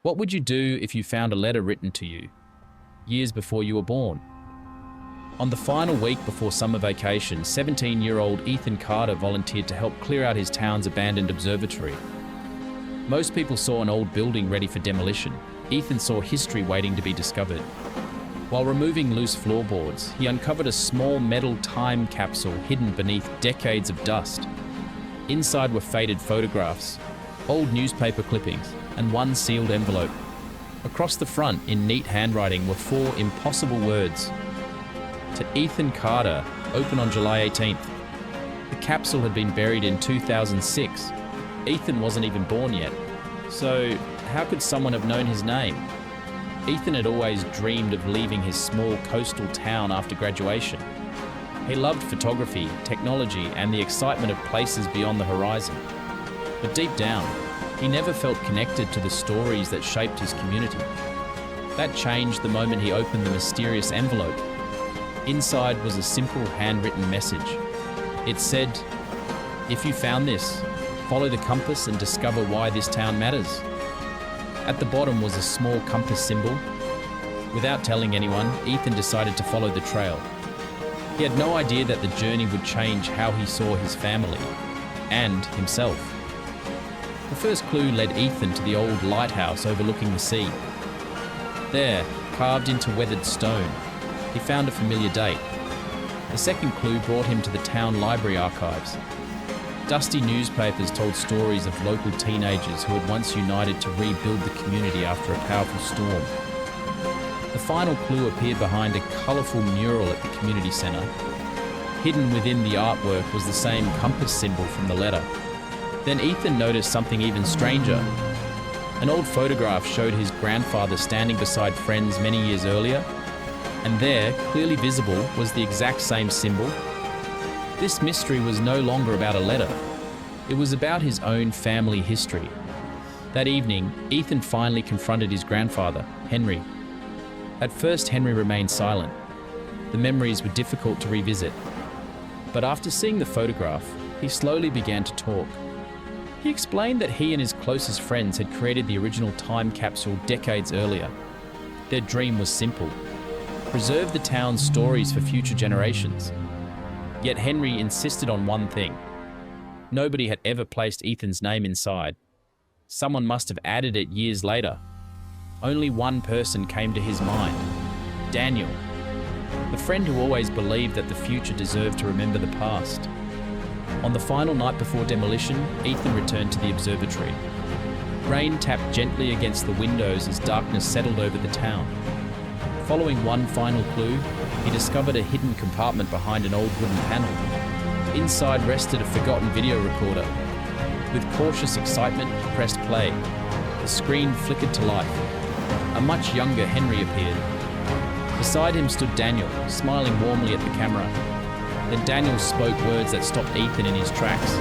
What would you do if you found a letter written to you years before you were born? On the final week before summer vacation, 17-year-old Ethan Carter volunteered to help clear out his town's abandoned observatory. Most people saw an old building ready for demolition. Ethan saw history waiting to be discovered. While removing loose floorboards, he uncovered a small metal time capsule hidden beneath decades of dust. Inside were faded photographs, old newspaper clippings, and one sealed envelope. Across the front, in neat handwriting, were 4 impossible words. To Ethan Carter, open on July 18th. The capsule had been buried in 2006. Ethan wasn't even born yet. So, how could someone have known his name? Ethan had always dreamed of leaving his small coastal town after graduation. He loved photography, technology, and the excitement of places beyond the horizon. But deep down, he never felt connected to the stories that shaped his community. That changed the moment he opened the mysterious envelope. Inside was a simple handwritten message. It said, "If you found this, follow the compass and discover why this town matters." At the bottom was a small compass symbol. Without telling anyone, Ethan decided to follow the trail. He had no idea that the journey would change how he saw his family and himself. The first clue led Ethan to the old lighthouse overlooking the sea. There, carved into weathered stone, he found a familiar date. The second clue brought him to the town library archives. Dusty newspapers told stories of local teenagers who had once united to rebuild the community after a powerful storm. The final clue appeared behind a colourful mural at the community centre. Hidden within the artwork was the same compass symbol from the letter. Then Ethan noticed something even stranger. An old photograph showed his grandfather standing beside friends many years earlier, and there, clearly visible, was the exact same symbol. This mystery was no longer about a letter. It was about his own family history. That evening, Ethan finally confronted his grandfather, Henry. At first, Henry remained silent. The memories were difficult to revisit. But after seeing the photograph, he slowly began to talk. He explained that he and his closest friends had created the original time capsule decades earlier. Their dream was simple: preserve the town's stories for future generations. Yet Henry insisted on one thing. Nobody had ever placed Ethan's name inside. Someone must have added it years later. Only one person came to his mind: Daniel, the friend who always believed that the future deserved to remember the past. On the final night before demolition, Ethan returned to the observatory. Rain tapped gently against the windows as darkness settled over the town. Following one final clue, he discovered a hidden compartment behind an old wooden panel. Inside rested a forgotten video recorder. With cautious excitement, he pressed play. The screen flickered to life. A much younger Henry appeared. Beside him stood Daniel, smiling warmly at the camera. Then Daniel spoke words that stopped Ethan in his tracks.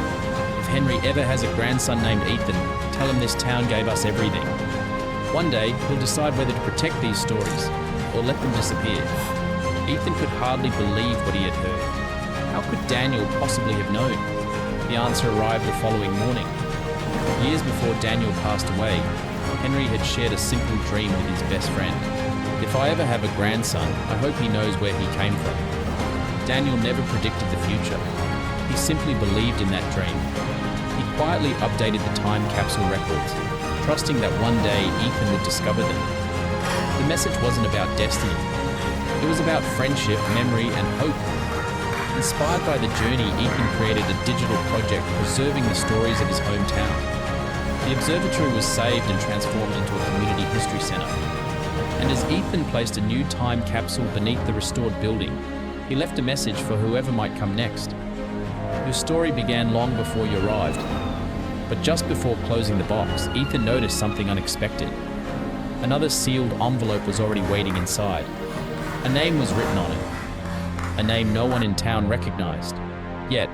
"If Henry ever has a grandson named Ethan, tell him this town gave us everything. One day, he'll decide whether to protect these stories or let them disappear." Ethan could hardly believe what he had heard. How could Daniel possibly have known? The answer arrived the following morning. Years before Daniel passed away, Henry had shared a simple dream with his best friend. "If I ever have a grandson, I hope he knows where he came from." Daniel never predicted the future. He simply believed in that dream. He quietly updated the time capsule records, trusting that one day Ethan would discover them. The message wasn't about destiny. It was about friendship, memory, and hope. Inspired by the journey, Ethan created a digital project preserving the stories of his hometown. The observatory was saved and transformed into a community history center. And as Ethan placed a new time capsule beneath the restored building, he left a message for whoever might come next. Your story began long before you arrived. But just before closing the box, Ethan noticed something unexpected. Another sealed envelope was already waiting inside. A name was written on it. A name no one in town recognized. Yet,